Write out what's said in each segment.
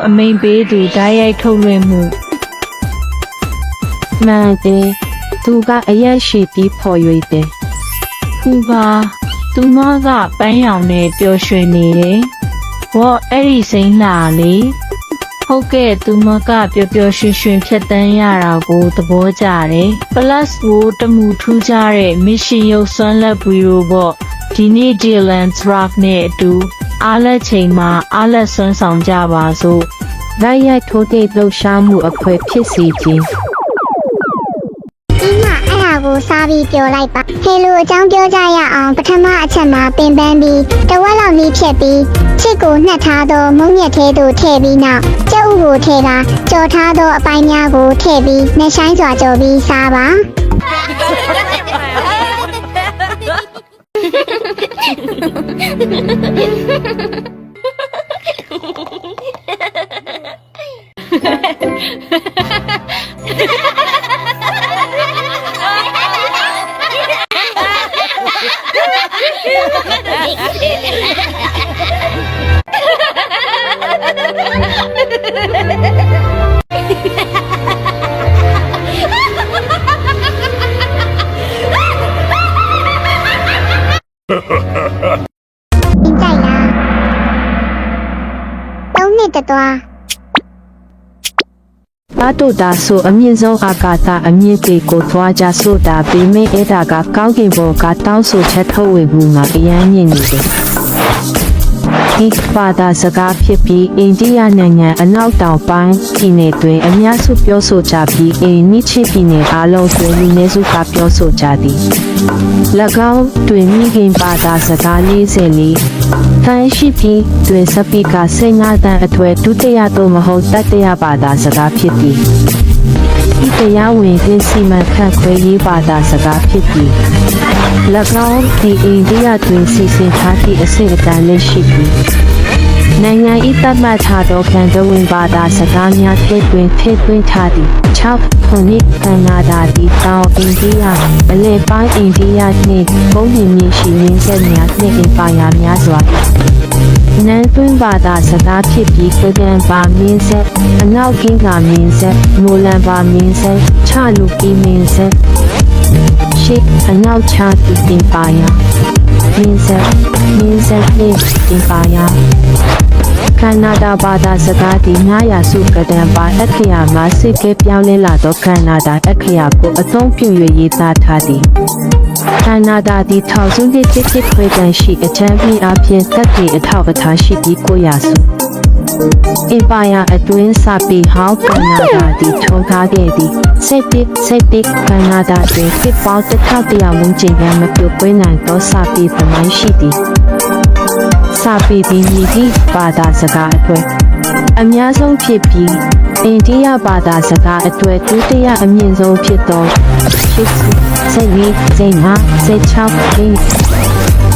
အမိန်ပေးသူဓာတ်ရိုက်ထုတ်လွှင့်မှု မှန်တယ်သူကအရက်ရှိပြီးဖော်ရွေတယ် ခုပါသူမကပန်းရောင်နဲ့ပျော်ရွှင်နေတယ်ဝေါအဲ့ဒီစိမ့်လာလေဟုတ်ကဲ့သူမကပျော်ပျော်ရွှင်ရွှင်ဖြတ်တန်းရတာကိုသဘောကျတယ် plus ကိုတမှုထူးခြားတဲ့ mission ရုပ်စွမ်းလက်ဗီဒီယိုပေါ့ဒီနေ့ Dylan Track နဲ့အတူအားလက်ချိန်မှာအားလက်စွမ်းဆောင်ကြပါစို့ ဓာတ်ရိုက်ထိုးတဲ့လှုပ်ရှားမှုအဖွဲဖြစ်စီခြင်း ဒီမှာအဲ့ဒါကိုစားပြီးပြောလိုက်ပါဟေလိုအကြောင်းပြောကြရအောင်ပထမအချက်မှာပင်ပန်းပြီးတဝက်လောက်လေးဖြတ်ပြီးချစ်ကိုနှက်ထားသောမုံမြက်သေးသို့ထည့်ပြီးနောက်ကျုပ်ကိုထည့်တာကြော်ထားသောအပိုင်းများကိုထည့်ပြီးနှက်ဆိုင်စွာကြော်ပြီးစားပါကြိုက်လားသုံးနှစ်တသွား ဘာတို့ဒါဆိုအမြင့်ဆုံးအာကာသအမြင့်တွေကိုသွားကြဆိုတာပေမဲ့အဲ့ဒါကကောင်းကင်ဘုံကတောင်းဆိုချက်ထုတ်ဝေမှုမှာအရန်မြင့်နေတယ်ဒီဘာသာစကားဖြစ်ပြီးအိန္ဒိယနိုင်ငံအနောက်တောင်ပိုင်းပြည်နယ်တွင်အများစုပြောဆိုကြပြီးအိန္ဒိချစ်ပြည်နယ်အားလုံးတွင်လူနည်းစုကပြောဆိုကြသည်၎င်းတွင်မိခင်ဘာသာစကား44တန်ရှိပြီးတွင်စပီကာ15တန်အထွေဒုတိယသို့မဟုတ်တတိယဘာသာစကားဖြစ်သည်ဒီတရားဝင်တဲ့စီမံခန့်ခွဲရေးဘာသာစကားဖြစ်ပြီး၎င်းဒီအိန္ဒိယတွင်စီစဉ်ထားသည့်အဆင့်အတန်းလေးရှိပြီးနိုင်ငံ၏သတ်မှတ်ထားသောကံတဝင်ဘာသာစကားများထည့်သွင်းထားသည်6ခုနှစ်ကနာဒါတီတောင်အိန္ဒိယအလဲပိုင်းအိန္ဒိယနှင့်ပုံနှင့်မြေရှိရင်းဆက်များနှင့်အင်ပါယာများစွာနန်းသွင်းဘာသာစကားဖြစ်ပြီးကကံပါမင်းဆက်အနောက်ကင်းကမင်းဆက်မိုလန်ပါမင်းဆက်ချလူကီမင်းဆက်ရှိအနောက်ချသူတင်ပါယာမင်းဆက်နှင့်တင်ပါယာကနာဒါဘာသာစကားဒီ900စုကတံပါအခရာမှာစစ်ကဲပြောင်းလဲလာသောကနာဒါအခရာကိုအသုံးပြု၍ရေးသားထားသည်ကနာဒါဒီ1000စုနှစ်တစ်ခွဲတန်ရှိအချမ်းပြီးအပြင်သက်တည်အထောက်အထားရှိပြီး900စုအင်ပါယာအတွင်းစပြီးဟောင်းကနာဒါဒီထုံထားခဲ့သည်စစ်တစ်ကနာဒါတွင်ဖြစ်ပေါင်း1100ဝန်းကျင်ရမပြုတ်ပွဲနိုင်သောစပြီးသမိုင်းရှိသည်စာပေဒီမြည်သည့်ဘာသာစကားအတွက်အများဆုံးဖြစ်ပြီးအိန္ဒိယဘာသာစကားအတွက်ဒုတိယအမြင့်ဆုံးဖြစ်သော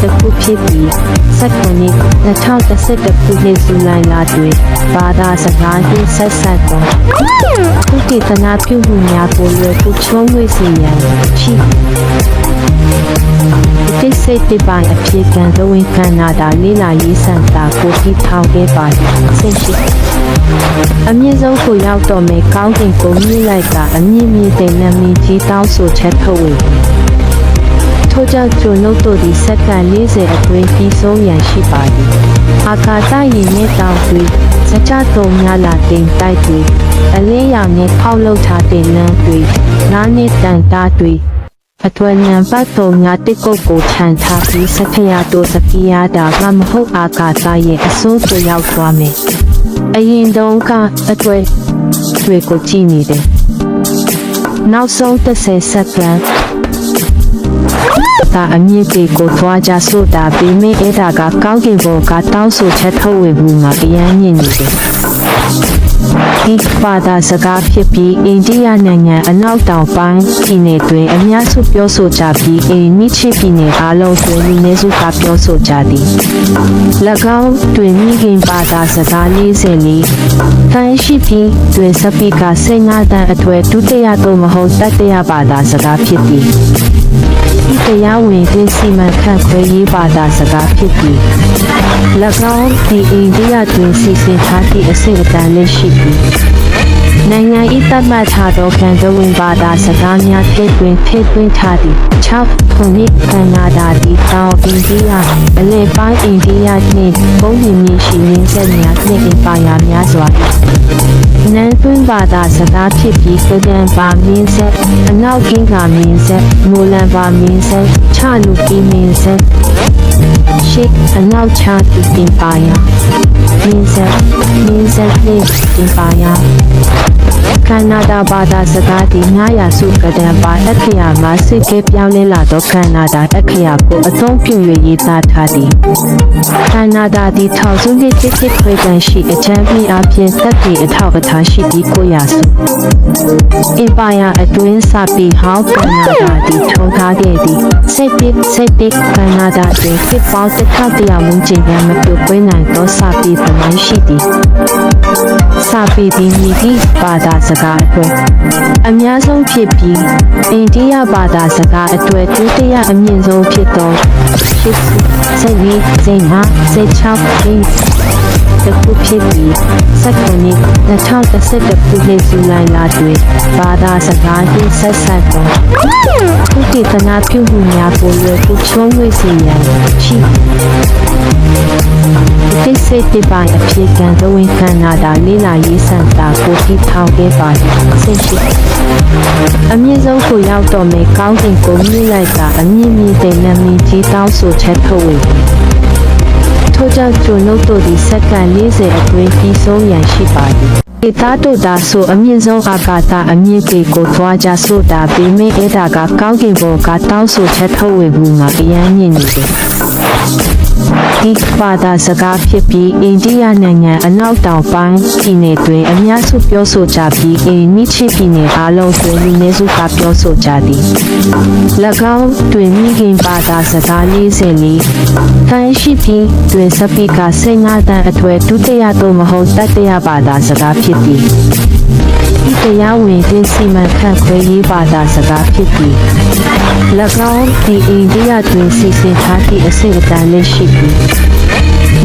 တခုဖြစ်ပြီး2011ခုနှစ်ဇူလိုင်လတွင်ဘာသာစကားနှင့်ဆက်ဆက်သောသုတေသနပြုမှုများကိုလွယ်ကူချုံးဝေစေရန်ရှိဒီစိတ်တပိုင်းအဖြစ်ကံတော်ဝင်ကနာဒါလေးလာရေးစံတာကိုတည်ထောင်ခဲ့ပါသည်စိတ်ရှိအမြင့်ဆုံးကိုရောက်တော့မယ်ကောင်းကင်ကိုမြည်လိုက်တာအမြင့်မြင့်တဲ့နာမည်ကြီးတောင်းဆိုချက်ထုတ်ဝေထို့ကြောင့်ကျွန်ုပ်တို့ဒီစက္ကန့်40အတွင်းပြီးဆုံးရန်ရှိပါသည်အာကာသယာဉ်နဲ့တောင်တွေစကြတုံများလာတင်တိုက်တွေအလင်းရောင်နဲ့ဖောက်လုပ်ထားတဲ့လမ်းတွေနားနဲ့တန်တားတွေအတွင်းနံပါတ်3ညတစ်ကုတ်ကိုခြံထားပြီးစခရာတို့စကီယာတာကမဟုတ်အာကာသရဲ့အစိုးရရောက်သွားမယ်အရင်တုန်းကအတွေ့တွေကိုကြည့်နေတယ်နောက်ဆုံး30စက္ကန့်တာအမြင့်တွေကိုသွားကြဆိုတာပေမဲ့အဲ့ဒါကကောင်းကင်ဘုံကတောင်းဆိုချက်ထုတ်ဝေမှုမှာအရန်မြင့်နေတယ်ဒီဘာသာစကားဖြစ်ပြီးအိန္ဒိယနိုင်ငံအနောက်တောင်ပိုင်းပြည်နယ်တွင်အများစုပြောဆိုကြပြီးအိန္ဒိချစ်ပြည်နယ်အားလုံးတွင်လူနည်းစုကပြောဆိုကြသည်၎င်းတွင်မိခင်ဘာသာစကား44တန်ရှိပြီးတွင်စပီကာ15တန်အထွေဒုတိယသို့မဟုတ်တတိယဘာသာစကားဖြစ်သည် ဒီတရားဝင်တွင်စီမံခန့်ခွဲရေးဘာသာစကားဖြစ်ပြီး၎င်းဒီအိန္ဒိယတွင်စီစဉ်ထားသည့်အဆင့်အတန်းလေးရှိပြီးနိုင်ငံ၏သတ်မှတ်ထားသောကံကြဝင်ဘာသာစကားများထည့်သွင်းထားသည့်6ခုနှစ်ကန္နာဒါတီတောင်အိန္ဒိယအလယ်ပိုင်းအိန္ဒိယနှင့်ပုံမြင်မြင်ရှိရင်းဆက်များနှင့်အင်ပါယာများစွာနန်းသွင်းဘာသာစကားဖြစ်ပြီးကဒံပါမင်းဆက်အနောက်ကင်းကမင်းဆက်မိုလန်ပါမင်းဆက်ချလူကီမင်းဆက်ရှိအနောက်ချတီတင်ပါယာမင်းဆက်နှင့်တင်ပါယာကန္နာဒါဘာသာစကားဒီ900စုကဒံပါအခရာမှာစစ်ကဲပြောင်းလဲလာသောကန္နာဒါအခရာကိုအသုံးပြု၍ရေးသားထားသည်ကန္နာဒါဒီထောင်စုနှစ်တစ်ခွဲတန်ရှိအချမ်းပြီးအပြင်သက်တည်အထောက်အထားရှိပြီး900စုအင်ပါယာအတွင်းစပြီးဟောင်းကန္နာဒါဒီထုံထားခဲ့သည်စိတ်တစ်ကန္နာဒါတွင်ဖြစ်ပေါင်း1100ဝန်းကျင်ရမပြုတ်ပွဲနိုင်သောစပြီးသမိုင်းရှိသည်စပြီးဒီမိသည့်ဘာသာစကားအတွက်အများဆုံးဖြစ်ပြီးအိန္ဒိယဘာသာစကားအတွက်ဒုတိယအမြင့်ဆုံးဖြစ်သောတခုဖြစ်ပြီးစက္ကန့်နဲ့2011ခုနှစ်ဇူလိုင်လတွင်ဘာသာစကားနှင့်ဆက်စပ်သောဥပဒေနာပြုမှုများကိုလွယ်ကူချုံးဝေစေရန်ရှိဒီစိတ်တပိုင်းအဖြစ်ကံသဝင်ကန္နာဒါလေးလာရေးစံတာကိုထိထောင်ခဲ့ပါသည်ဆင့်ရှိအမြင့်ဆုံးကိုရောက်တော့မယ်ကောင်းကင်ကိုမြည်လိုက်တာအမြင့်မြင့်တဲ့နာမည်ကြီးတောင်းဆိုချက်ထုတ်ဝေထို့ကြောင့်ကျွန်ုပ်တို့ဒီစက္ကန့်40အတွင်းပြီးဆုံးရန်ရှိပါသည်ဒေသတို့သာဆိုအမြင့်ဆုံးအာကာသအမြင့်ကြီးကိုသွားကြဆိုတာပေမဲ့အဲ့ဒါကကောင်းကင်ဘုံကတောင်းဆိုချက်ထုတ်ဝေမှုမှာအရန်မြင့်နေတယ်ဒီဘာသာစကားဖြစ်ပြီးအိန္ဒိယနိုင်ငံအနောက်တောင်ပိုင်းပြည်နယ်တွင်အများစုပြောဆိုကြပြီးအိန္ဒိယပြည်နယ်အားလုံးတွင်လူနည်းစုကပြောဆိုကြသည်၎င်းတွင်မိခင်ဘာသာစကား44ခိုင်းရှိပြီးတွင်စပီကာ15တန်းအထွေဒုတိယသို့မဟုတ်တတိယဘာသာစကားဖြစ်သည်ဒီတရားဝင်သင်စီမံခန့်ခွဲရေးဘာသာစကားဖြစ်ပြီး၎င်းဒီအိန္ဒိယတွင်စီစဉ်ထားသည့်အဆင့်အတန်းလေးရှိပြီး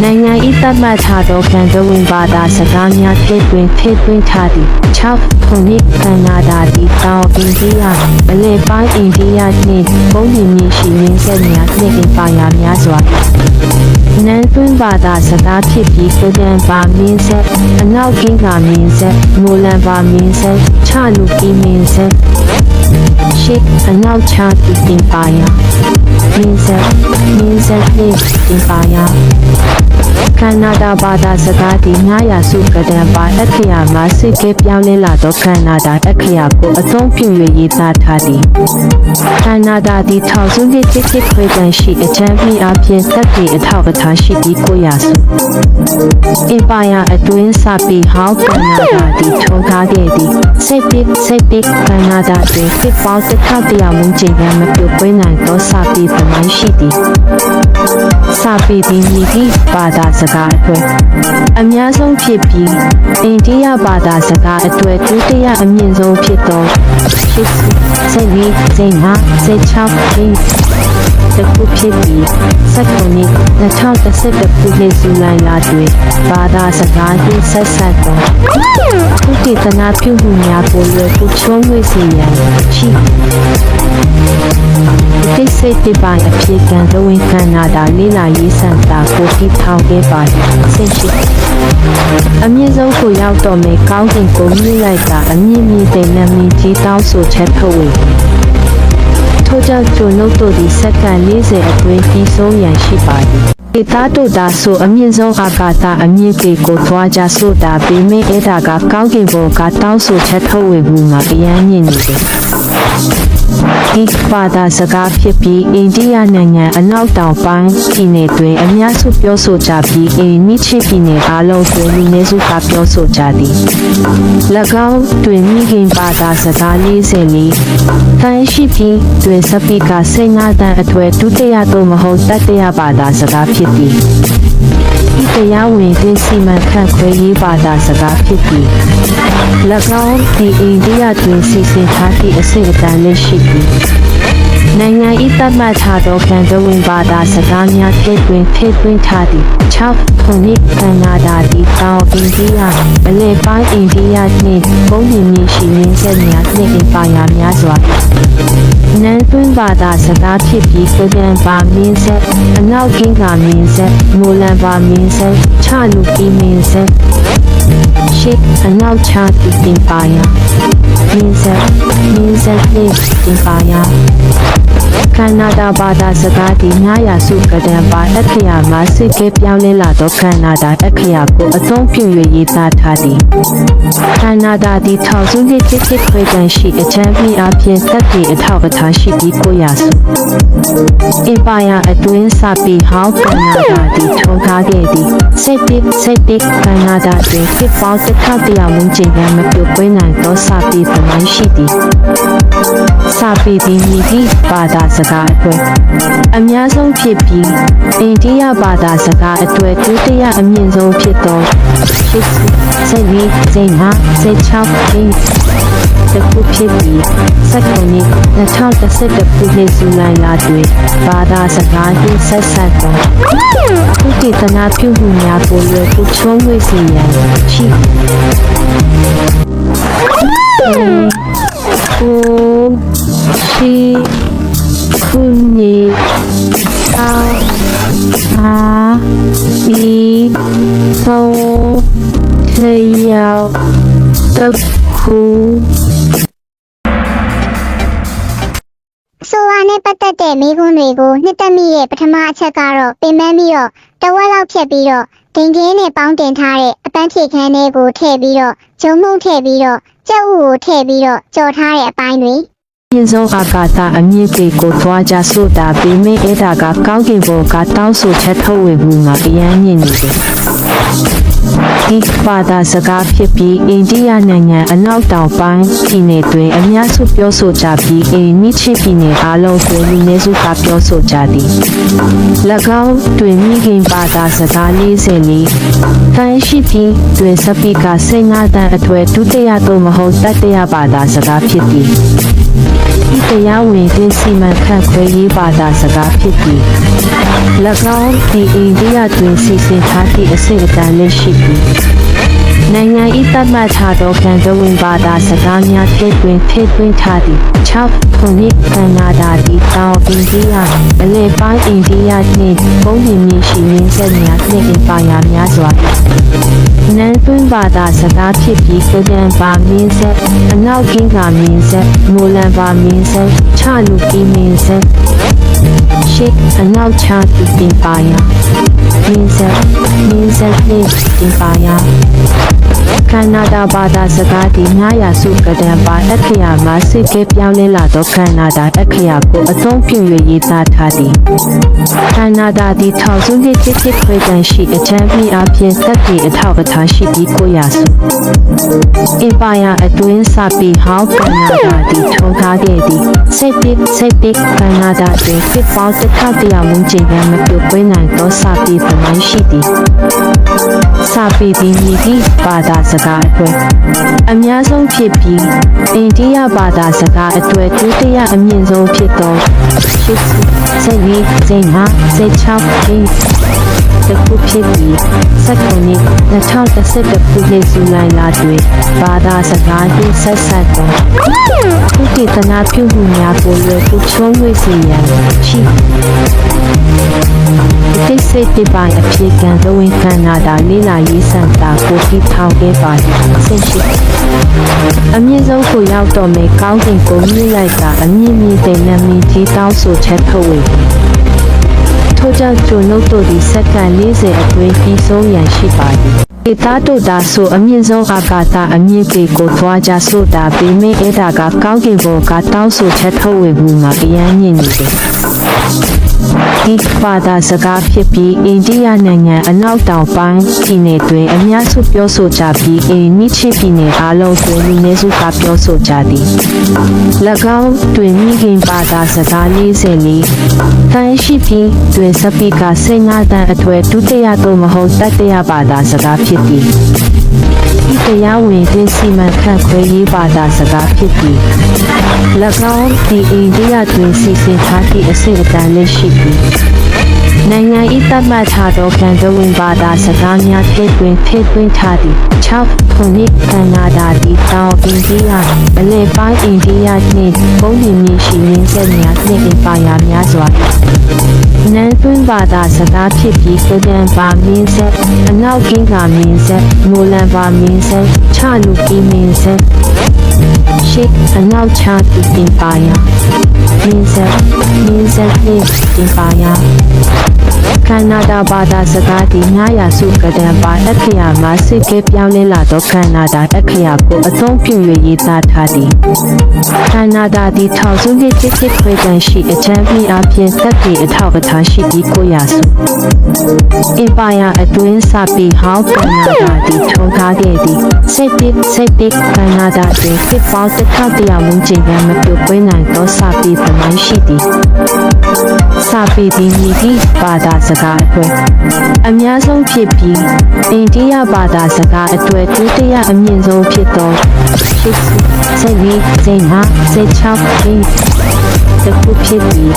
နိုင်ငံ၏သတ်မှတ်ထားသောကံကြဝင်ဘာသာစကားများထည့်သွင်းထားသည့်6ခုနှစ်ကန္နာဒါတီတောင်အိန္ဒိယအလယ်ပိုင်းအိန္ဒိယနှင့်ပုံမြင်မြင်ရှိရင်းဆက်များနှင့်အင်ပါယာများစွာနန်းသွင်းဘာသာစကားဖြစ်ပြီးကဒံပါမင်းဆက်အနောက်ကင်းကမင်းဆက်မိုလန်ပါမင်းဆက်ချလူကီမင်းဆက်ရှိအနောက်ချတီတင်ပါယာမင်းဆက်နှင့်တင်ပါယာကန္နာဒါဘာသာစကားဒီ900စုကဒံပါအခရာမှာစစ်ကဲပြောင်းလဲလာသောကန္နာဒါအခရာကိုအသုံးပြု၍ရေးသားထားသည်ကန္နာဒါဒီထောင်စုနှစ်တစ်ခွဲတန်ရှိအချမ်းပြီးအပြင်သက်တည်အထောက်အထားရှိပြီး900စုအင်ပါယာအတွင်းစပြီးဟောင်းကန္နာဒါဒီထုံထားခဲ့သည်စိတ်တစ်ကန္နာဒါတွင်ဖြစ်ပေါင်း1100ဝန်းကျင်ရမပြုတ်ပွဲနိုင်သောစပြီးသမိုင်းရှိသည်စပြီးဒီမိသည့်ဘာသာစကားအတွက်အများဆုံးဖြစ်ပြီးအိန္ဒိယဘာသာစကားအတွက်ဒုတိယအမြင့်ဆုံးဖြစ်သောတခုဖြစ်ပြီးစက္ကန့်နဲ့2011ခုနှစ်ဇူလိုင်လတွင်ဘာသာစကားနှင့်ဆက်စပ်သောဥပဒေနာပြုမှုများကိုလွယ်ကူချုံးဝေစေရန်ရှိဒီစိတ်တပိုင်းအဖြစ်ကံသဝင်ကန္နာဒါလေးလာရေးစံတာကိုထိထောင်ခဲ့ပါသည်ဆင့်ရှိအမြင့်ဆုံးကိုရောက်တော့မယ်ကောင်းကင်ကိုမြည်လိုက်တာအမြင့်မြင့်တဲ့နာမည်ကြီးတောင်းဆိုချက်ထုတ်ဝေထို့ကြောင့်ကျွန်ုပ်တို့ဒီစက္ကန့်40အတွင်းပြီးဆုံးရန်ရှိပါသည်ဒေသတို့သာဆိုအမြင့်ဆုံးအာကာသအမြင့်ကြီးကိုသွားကြဆိုတာပေမဲ့အဲ့ဒါကကောင်းကင်ဘုံကတောင်းဆိုချက်ထုတ်ဝေမှုမှာအရန်မြင့်နေတယ်ဒီဘာသာစကားဖြစ်ပြီးအိန္ဒိယနိုင်ငံအနောက်တောင်ပိုင်းပြည်နယ်တွင်အများစုပြောဆိုကြပြီးအိန္ဒိယပြည်နယ်အားလုံးတွင်လူနည်းစုကပြောဆိုကြသည်၎င်းတွင်မိခင်ဘာသာစကား44ခိုင်းရှိပြီးတွင်စပီကာ15တန်းအထွေဒုတိယသို့မဟုတ်တတိယဘာသာစကားဖြစ်သည်ဒီတရားဝင်သင်စီမံခန့်ခွဲရေးဘာသာစကားဖြစ်ပြီး၎င်းဒီအိန္ဒိယတွင်စီစဉ်ထားသည့်အဆင့်အတန်းလေးရှိပြီး နိုင်ငံဤသတ်မှတ်ထားသောကံတဝင်ဘာသာစကားများထည့်သွင်းထားသည်6ခုနှစ်ကနာဒါသည်တောင်အိန္ဒိယအလယ်ပိုင်းအိန္ဒိယနှင့်ပုံမြင်မြင့်ရှိရင်းဆက်များနှင့်အင်ပါယာများစွာနန်းသွင်းဘာသာစကားဖြစ်ပြီးကဒန်ပါမင်းဆက်အနောက်ကင်းကမင်းဆက်မိုလန်ပါမင်းဆက်ချလူကီမင်းဆက်ရှိအနောက်ချတီအင်ပါယာမင်းဆက်နှင့်အင်ပါယာကနဒါဘာသာစကားသည်900စုကဒန်ပါအခရာမှာစစ်ကဲပြောင်းလဲလာသောကနဒါအခရာကိုအသုံးပြု၍ရေးသားထားသည်ကနဒါသည်1000စုနှစ်တစ်ခွဲတန်ရှိအချမ်းပြီးအပြင်သက်တည်အထောက်အထားရှိပြီး900စုအင်ပါယာအတွင်းစပြီးဟောင်းကနဒါသည်ထုံထားခဲ့သည်စိတ်တစ်ကနဒါတွင်ဖြစ်ပေါင်း1100ဝန်းကျင်ရမပြုတ်ပွေးနိုင်သောစပြီးသမိုင်းရှိသည်စပြီးသည်မြည်သည့်ဘာသာစကားအတွက်အများဆုံးဖြစ်ပြီးအိန္ဒိယဘာသာစကားအတွက်ဒုတိယအမြင့်ဆုံးဖြစ်သောစိတ်တခုဖြစ်ပြီး19နှစ်2011ခုနှစ်ဇူလိုင်လတွင်ဘာသာစကားနှင့်ဆက်ဆက်သောကုသတနာပြုမှုများကိုလွယ်ကူချုံးဝေစေရန်ရှိခုနှစ်ဆိုဝါနဲ့ပတ်သက်တဲ့မိကွန်းတွေကိုနှစ်သက်မိရဲ့ပထမအချက်ကတော့ပင်ပန်းပြီးတော့တဝက်လောက်ဖြတ်ပြီးတော့ဒင်ကင်းနဲ့ပေါင်းတင်ထားတဲ့အပန်းဖြေခန်းလေးကိုထည့်ပြီးတော့ဂျုံမှုန့်ထည့်ပြီးတော့ကြက်ဥကိုထည့်ပြီးတော့ကြော်ထားတဲ့အပိုင်းတွေမြင့်ဆုံးအာကာသအမြင့်တွေကိုသွားကြဆိုတာပေမဲ့အဲ့ဒါကကောင်းကင်ဘုံကတောင်းဆိုချက်ထုတ်ဝေမှုမှာအရန်မြင့်နေတယ်ဒီဘာသာစကားဖြစ်ပြီးအိန္ဒိယနိုင်ငံအနောက်တောင်ပိုင်းပြည်နယ်တွင်အများစုပြောဆိုကြပြီးအိန္ဒိယပြည်နယ်အားလုံးတွင်လူနည်းစုကပြောဆိုကြသည်၎င်းတွင်မိခင်ဘာသာစကား44တန်ရှိပြီးတွင်စပီကာ15တန်အထွေဒုတိယသို့မဟုတ်တတိယဘာသာစကားဖြစ်သည်တရားဝင်တဲ့စီမံခန့်ခွဲရေးဘာသာစကားဖြစ်ပြီး၎င်းဒီအိန္ဒိယတွင်စီစဉ်ထားသည့်အစိတ်အတန်းလေးရှိပြီးနိုင်ငံဤသတ်မှတ်ထားသောကံတဝင်ဘာသာစကားများထည့်သွင်းထားသည်6ခုနှစ်ကနာဒါသည်တောင်အိန္ဒိယအလယ်ပိုင်းအိန္ဒိယနှင့်ပုံမြင်မြင့်ရှိရင်းဆက်များနှင့်အင်ပါယာများစွာနန်းသွင်းဘာသာစကားဖြစ်ပြီးကဒန်ပါမင်းဆက်အနောက်ကင်းကမင်းဆက်မိုလန်ပါမင်းဆက်ချလူကီမင်းဆက်ရှိအနောက်ချတီပင်ပါယာမင်းဆက်နှင့်အင်ပါယာကနဒါဘာသာစကားသည်900စုကဒန်ပါအခရာမှာစစ်ကဲပြောင်းလဲလာသောကနဒါအခရာကိုအသုံးပြု၍ရေးသားထားသည်ကနဒါသည်1000စုနှစ်တစ်ခွဲတန်ရှိအချမ်းပြီးအပြင်သက်တည်အထောက်အထားရှိပြီး900စုအင်ပါယာအတွင်းစပြီးဟောင်းကနဒါသည်ထုံထားခဲ့သည်စိတ်တစ်ကနဒါတွင်ဖြစ်ပေါင်း1100ဝန်းကျင်ရမပြုတ်ပွေးနိုင်သောစပြီးသမိုင်းရှိသည်စပြီးဒီမြည်သည့်ဘာသာစကားအတွက်အများဆုံးဖြစ်ပြီးအိန္ဒိယဘာသာစကားအတွက်ဒုတိယအမြင့်ဆုံးဖြစ်သောတခုဖြစ်ပြီး19နှစ်2011ခုနှစ်ဇူလိုင်လတွင်ဘာသာစကားနှင့်ဆက်ဆက်သောကုသတနာပြုမှုများကိုလွယ်ကူချုံးဝေစေရန်ရှိဒီစိတ်ပိုင်းအဖြစ်ကံတဝင်ကနာဒါလေးလာရေးစံတာကိုတည်ထောင်ခဲ့ပါသည်ဆင့်ရှိအမြင့်ဆုံးကိုရောက်တော့မယ်ကောင်းကင်ကိုမြင့်လိုက်တာအမြင့်မြင့်တဲ့နာမည်ကြီးတောင်းဆိုချက်ထုတ်ဝေထို့ကြောင့်ကျွန်ုပ်တို့ဒီစက္ကန့်40အတွင်းပြီးဆုံးရန်ရှိပါသည်ဒေသတို့သာဆိုအမြင့်ဆုံးအာကာသအမြင့်ပေကိုသွားကြဆိုတာပေမဲ့အဲ့ဒါကကောင်းကင်ဘုံကတောင်းဆိုချက်ထုတ်ဝေမှုမှာအရန်မြင့်နေတယ်ဒီဘာသာစကားဖြစ်ပြီးအိန္ဒိယနိုင်ငံအနောက်တောင်ပိုင်းပြည်နယ်တွင်အများစုပြောဆိုကြပြီးအိန္ဒိယပြည်နယ်အားလုံးတွင်လူနည်းစုကပြောဆိုကြသည်၎င်းတွင်မိခင်ဘာသာစကား44တန်ရှိပြီးတွင်စပီကာ15တန်အထွေဒုတိယသို့မဟုတ်တတိယဘာသာစကားဖြစ်သည် ဤတရားဝင်သင်းစီမံခန့်ခွဲရေးဘာသာစကားဖြစ်ပြီး၎င်းဒီအိန္ဒိယတွင်စီစဉ်ထားသည့်အဆင့်အတန်းလေးရှိပြီးနိုင်ငံ၏သတ်မှတ်ထားသောကံကြဝင်ဘာသာစကားများထည့်သွင်းထားသည့်6ခုနှစ်ကနဒါသည်တောင်အိန္ဒိယအလယ်ပိုင်းအိန္ဒိယနှင့်ပုံနှင့်မြင့်ရှိရင်းဆက်များနှင့်အင်ပါယာများစွာနန်းသွင်းဘာသာစကားဖြစ်ပြီးကဒန်ဘာမင်းဆက်အနောက်ကင်းကမင်းဆက်မိုလန်ဘာမင်းဆက်ချလူကီမင်းဆက်ရှိအနောက်ချသူအင်ပါယာမင်းဆက်နှင့်အင်ပါယာကနဒါဘာသာစကားသည်900စုကဒန်ဘာအခရာမှာစစ်ကဲပြောင်းလဲလာသောကနဒါအခရာကိုအသုံးပြု၍ရေးသားထားသည်ကနဒါသည်1200တစ်ခွဲတန်ရှိအချမ်းပြီးအပြင်သက်တည်အထောက်အထားရှိပြီး900စုအင်ပါယာအတွင်းစပြီးဟောင်းကနဒါသည်ထုံထားခဲ့သည်စိတ်တစ်ကနဒါတွင်ဖြစ်ပေါင်း1100ဝန်းကျင်ရမပြုတ်ပွေးနိုင်သောစပြီးသမိုင်းရှိသည်စပြီးသည်မြည်သည့်ဘာသာစကားအတွက်အများဆုံးဖြစ်ပြီးအိန္ဒိယဘာသာစကားအတွက်ဒုတိယအမြင့်ဆုံးဖြစ်သောတခုဖြစ်ပြီး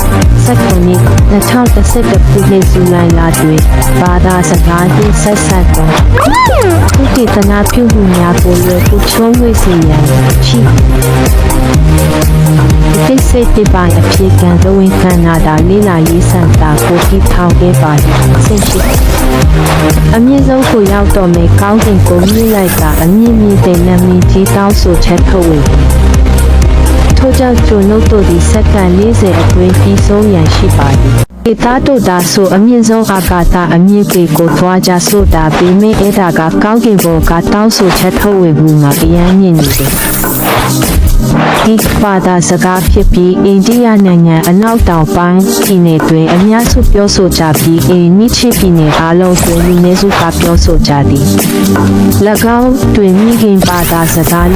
2011ခုနှစ်ဇူလိုင်လတွင်ဘာသာစကားနှင့်ဆက်ဆက်သောသုတေသနပြုမှုများကိုလွယ်ကူချောမွေ့စေရန်ရှိဒီစိတ်တိပိုင်းအဖြစ်ကံသဝင်ခန္ဓာတာလေးလာရေးစံတာကိုတည်ထောင်ခဲ့ပါသည်စိတ်ရှိအမြင့်ဆုံးကိုရောက်တော့မယ်ကောင်းကင်ကိုမြင့်လိုက်တာအမြင့်မြင့်တဲ့နာမည်ကြီးတောင်းဆိုချက်ထုတ်ဝေထို့ကြောင့်ကျွန်ုပ်တို့ဒီစက္ကန့်40အတွင်းပြီးဆုံးရန်ရှိပါသည်ဒီသားတို့သာဆိုအမြင့်ဆုံးအာကာသအမြင့်ပေကိုသွားကြဆိုတာပေမဲ့အဲ့ဒါကကောင်းကင်ဘုံကတောင်းဆိုချက်ထုတ်ဝေမှုမှာအရန်မြင့်နေတယ်ဒီဘာသာစကားဖြစ်ပြီးအိန္ဒိယနိုင်ငံအနောက်တောင်ပိုင်းပြည်နယ်တွင်အများစုပြောဆိုကြပြီးမြစ်ချပြည်နယ်အားလုံးတွင်လူနည်းစုကပြောဆိုကြသည်၎င်းတွင်မိခင်ဘာသာစကား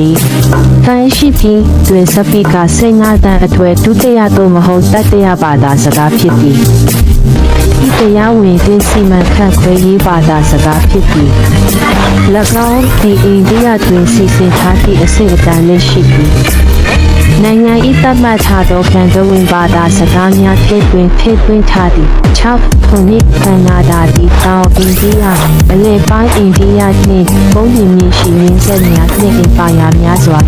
44တန်ရှိပြီးတွင်စပီကာ15တန်အထွေဒုတိယသို့မဟုတ်တတိယဘာသာစကားဖြစ်သည်ဤတရားဝင်သင်းစီမံခန့်ခွဲရေးဘာသာစကားဖြစ်ပြီး၎င်းဒီအိန္ဒိယတွင်စီစဉ်ထားသည့်အဆင့်အတန်းလေးရှိပြီးနိုင်ငံ၏သတ်မှတ်ထားသောကံကြဝင်ဘာသာစကားများထည့်သွင်းထားသည့်6ခုနှစ်ကနဒါသည်တောင်အိန္ဒိယအလယ်ပိုင်းအိန္ဒိယနှင့်ပုံနှင့်မြင့်ရှိရင်းဆက်များနှင့်အင်ပါယာများစွာ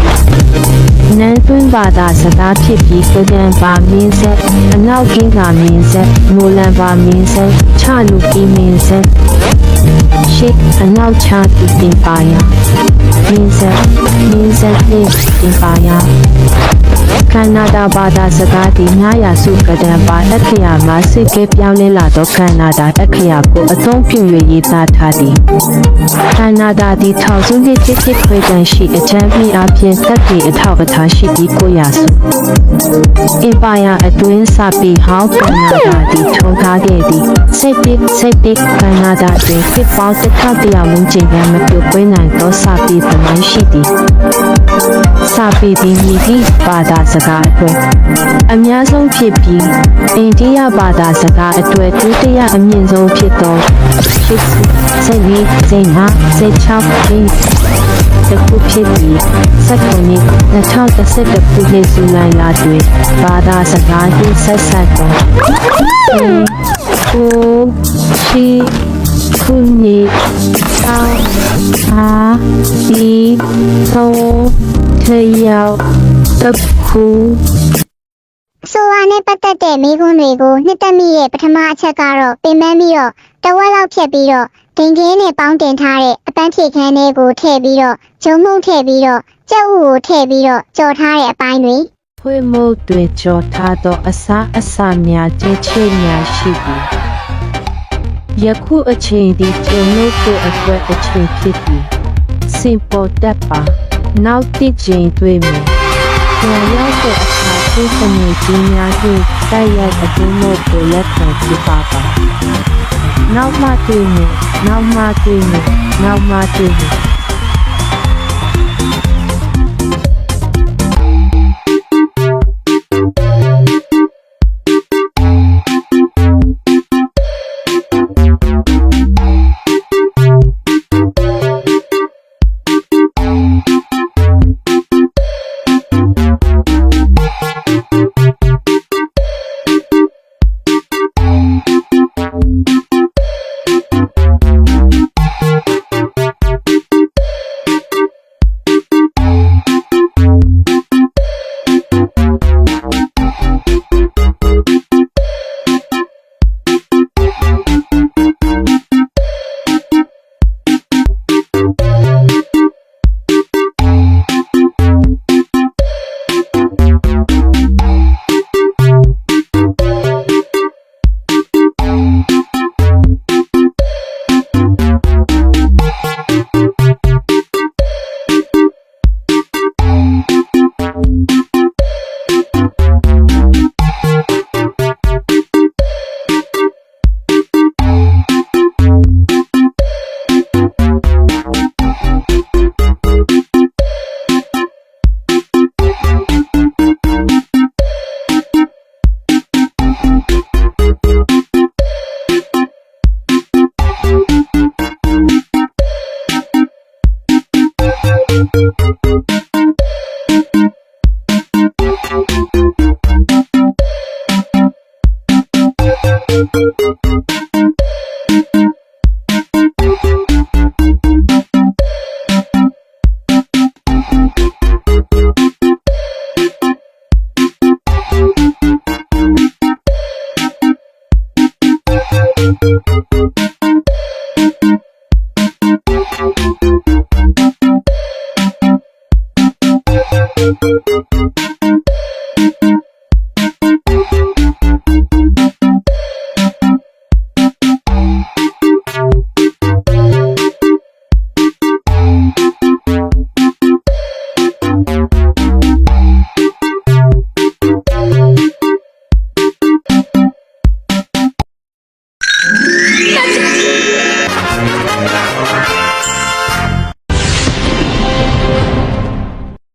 နန်းသွင်းဘာသာစကားဖြစ်ပြီးကဒန်ဘာမင်းဆက်အနောက်ကင်းကမင်းဆက်မိုလန်ဘာမင်းဆက်ချလူကီမင်းဆက်ရှိအနောက်ချသူအင်ပါယာမင်းဆက်နှင့်အင်ပါယာကနဒါဘာသာစကားသည်900စုကဒန်ဘာအခရာမှာစစ်ကဲပြောင်းလဲလာသောကနဒါအခရာကိုအသုံးပြု၍ရေးသားထားသည်ကနဒါသည်1200တစ်ခွဲတန်ရှိအချမ်းပြီးအပြင်သက်တည်အထောက်အထားရှိပြီး900စုအင်ပါယာအတွင်းစပြီးဟောင်းကနဒါသည်ထုံထားခဲ့သည်စိတ်တစ်ကနဒါတွင်ဖြစ်ပေါင်း1100ဝန်းကျင်ရမပြုတ်ပွေးနိုင်သောစပြီးသမိုင်းရှိသည်စပြီးသည်မြည်သည့်ဘာသာစကားအတွက်အများဆုံးဖြစ်ပြီးအိန္ဒိယဘာသာစကားအတွက်ဒုတိယအမြင့်ဆုံးဖြစ်သောတခုဖြစ်ပြီး2011ခုနှစ်ဇူလိုင်လတွင်ဘာသာစကားနှင့်ဆက်ဆက်သောရှိခုနှစ်ဒီထရောက်တခု ဆိုဝါနဲ့ပတ်သက်တဲ့မိကွန်းတွေကိုနှစ်သက်မိရဲ့ပထမအချက်ကတော့ပင်ပန်းပြီးတော့တဝက်လောက်ဖြတ်ပြီးတော့ဒင်ကင်းနဲ့ပေါင်းတင်ထားတဲ့အပန်းဖြေခန်းလေးကိုထည့်ပြီးတော့ဂျုံမှုန့်ထည့်ပြီးတော့ကြက်ဥကိုထည့်ပြီးတော့ကြော်ထားတဲ့အပိုင်းတွေဖွေးမှုတွေကြော်ထားသောအစာများကျချေများရှိသည်ယခုအချိန်ဒီကျွန်ုပ်တို့အတွက်အချိန်ဖြစ်သည်စင်ပေါ်တက်ပါနောက်တစ်ချိန်တွေ့မယ်ပြန်ရောက်တဲ့အခါဒီစနေကြီးများကိုတိုက်ရိုက်အတူမို့ကိုလက်ခံပြပါပါနောက်မှတွေ့မယ် ။